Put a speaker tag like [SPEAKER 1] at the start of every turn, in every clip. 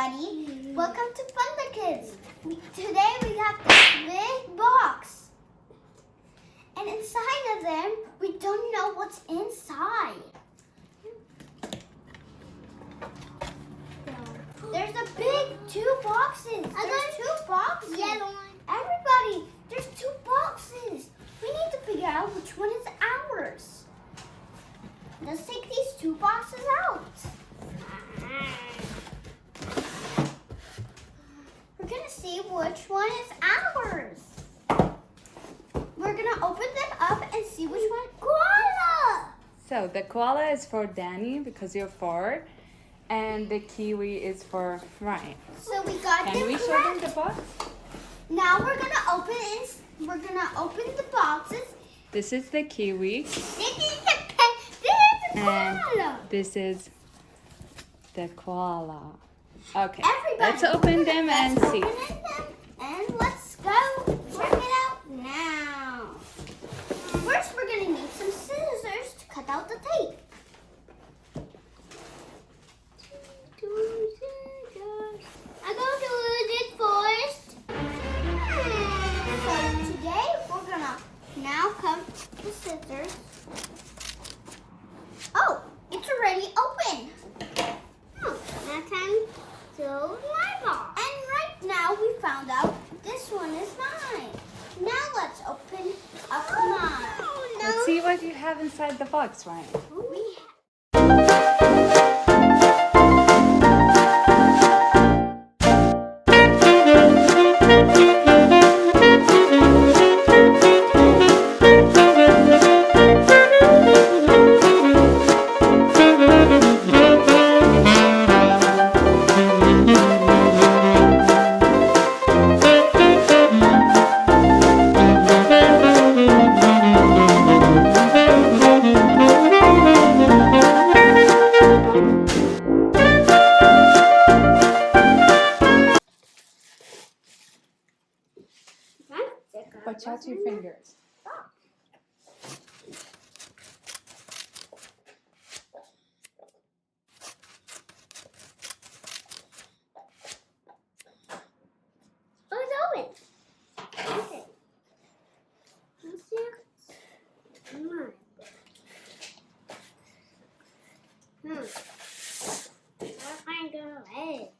[SPEAKER 1] everybody. Welcome to Fun the Kids. Today we have this big box. And inside of them, we don't know what's inside. There's a big 2 boxes. There's 2 boxes. Yellow one. Everybody, there's 2 boxes. We need to figure out which one is ours. Let's take these 2 boxes out. We're gonna see which one is ours. We're gonna open them up and see which one. Koala!
[SPEAKER 2] So the koala is for Danny because you're 4, and the kiwi is for Ryan.
[SPEAKER 1] So we got
[SPEAKER 2] Can we show them the box?
[SPEAKER 1] Now we're gonna open the boxes.
[SPEAKER 2] This is the kiwi,
[SPEAKER 1] This is the
[SPEAKER 2] and
[SPEAKER 1] koala.
[SPEAKER 2] this is the koala. Okay,
[SPEAKER 1] Everybody,
[SPEAKER 2] let's open them and
[SPEAKER 1] let's
[SPEAKER 2] see.
[SPEAKER 1] open them and let's go check it out now. First, we're gonna need some scissors to cut out the tape. I'm going to use it first. So today we're gonna now cut the scissors. Oh, it's already open. Oh, now time to my box. And right now we found out this one is mine. Now let's open up mine.
[SPEAKER 2] Let's see what you have inside the box, Ryan.
[SPEAKER 1] We
[SPEAKER 2] Watch out your fingers.
[SPEAKER 1] Oh, it's open. Okay. Let's see. Come on. I'll find a way.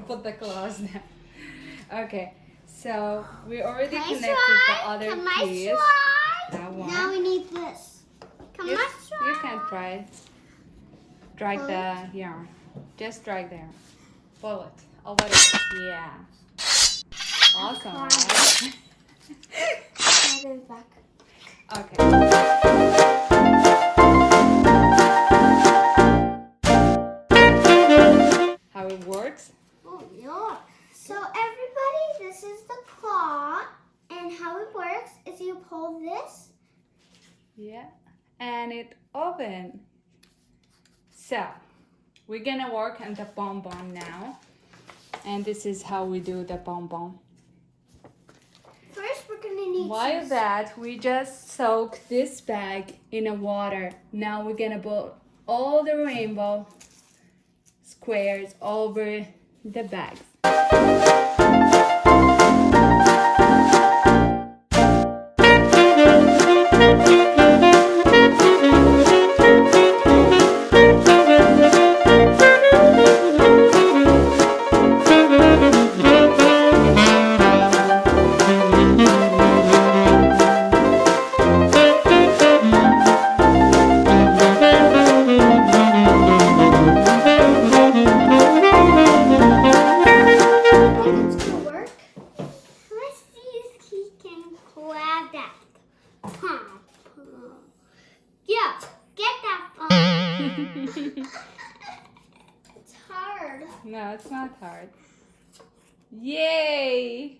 [SPEAKER 2] Put the claws down. Okay, so we already
[SPEAKER 1] Can I
[SPEAKER 2] connected
[SPEAKER 1] try?
[SPEAKER 2] the other
[SPEAKER 1] Can I
[SPEAKER 2] piece.
[SPEAKER 1] try?
[SPEAKER 2] That one.
[SPEAKER 1] Now we need this. Can
[SPEAKER 2] You,
[SPEAKER 1] I try?
[SPEAKER 2] you can try. Drag the yarn. Just drag the yarn. Pull it over it. Yeah. Awesome, right?
[SPEAKER 1] I'll be back.
[SPEAKER 2] Okay. How it works?
[SPEAKER 1] Oh, yeah. So everybody, this is the claw, and how it works is you pull this.
[SPEAKER 2] Yeah. And it open. So, we're gonna work on the bonbon now. And this is how we do the bonbon.
[SPEAKER 1] First, we're gonna need
[SPEAKER 2] While
[SPEAKER 1] some-
[SPEAKER 2] that, we just soak this bag in a water. Now we're gonna put all the rainbow squares over the bags.
[SPEAKER 1] It's gonna work. Let's see if he can grab that pom. Yeah, get that pom. It's hard.
[SPEAKER 2] No, it's not hard. Yay!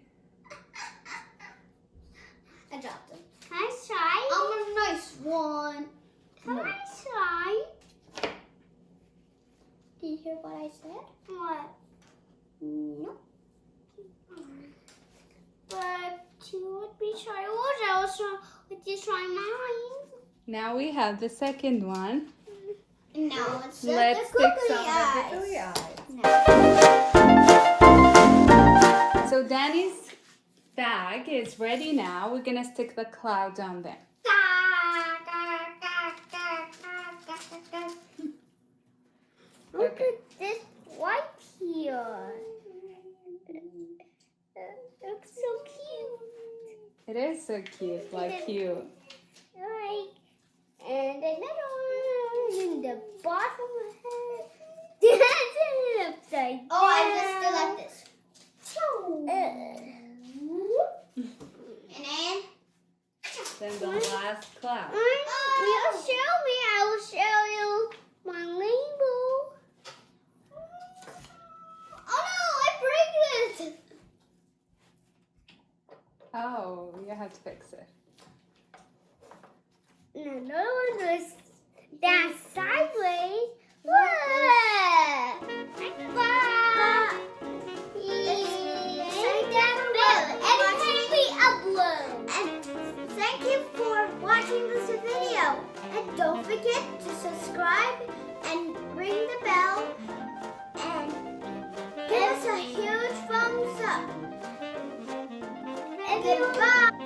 [SPEAKER 1] I dropped it. Can I try? I'm a nice one. Can I try? Did you hear what I said? What? No. But you would be trying yours. I was trying. Would you try mine?
[SPEAKER 2] Now we have the second one.
[SPEAKER 1] No, it's
[SPEAKER 2] Let's
[SPEAKER 1] the
[SPEAKER 2] stick
[SPEAKER 1] googly
[SPEAKER 2] some
[SPEAKER 1] eyes.
[SPEAKER 2] of the googly eyes.
[SPEAKER 1] No.
[SPEAKER 2] So Danny's bag is ready now. We're gonna stick the clouds on there.
[SPEAKER 1] Look
[SPEAKER 2] Okay.
[SPEAKER 1] at this white here. Looks so cute.
[SPEAKER 2] It is so cute, like you.
[SPEAKER 1] Like, and another one in the bottom of it. Upside down. Oh, I just still like this. And
[SPEAKER 2] Then the last cloud.
[SPEAKER 1] you'll show me. I will show you my rainbow. Oh no! I break it.
[SPEAKER 2] Oh, you have to fix it.
[SPEAKER 1] Another one was down sideways. What? And thank you for watching this video. And don't forget to subscribe and ring the bell and give us a huge thumbs up. And goodbye.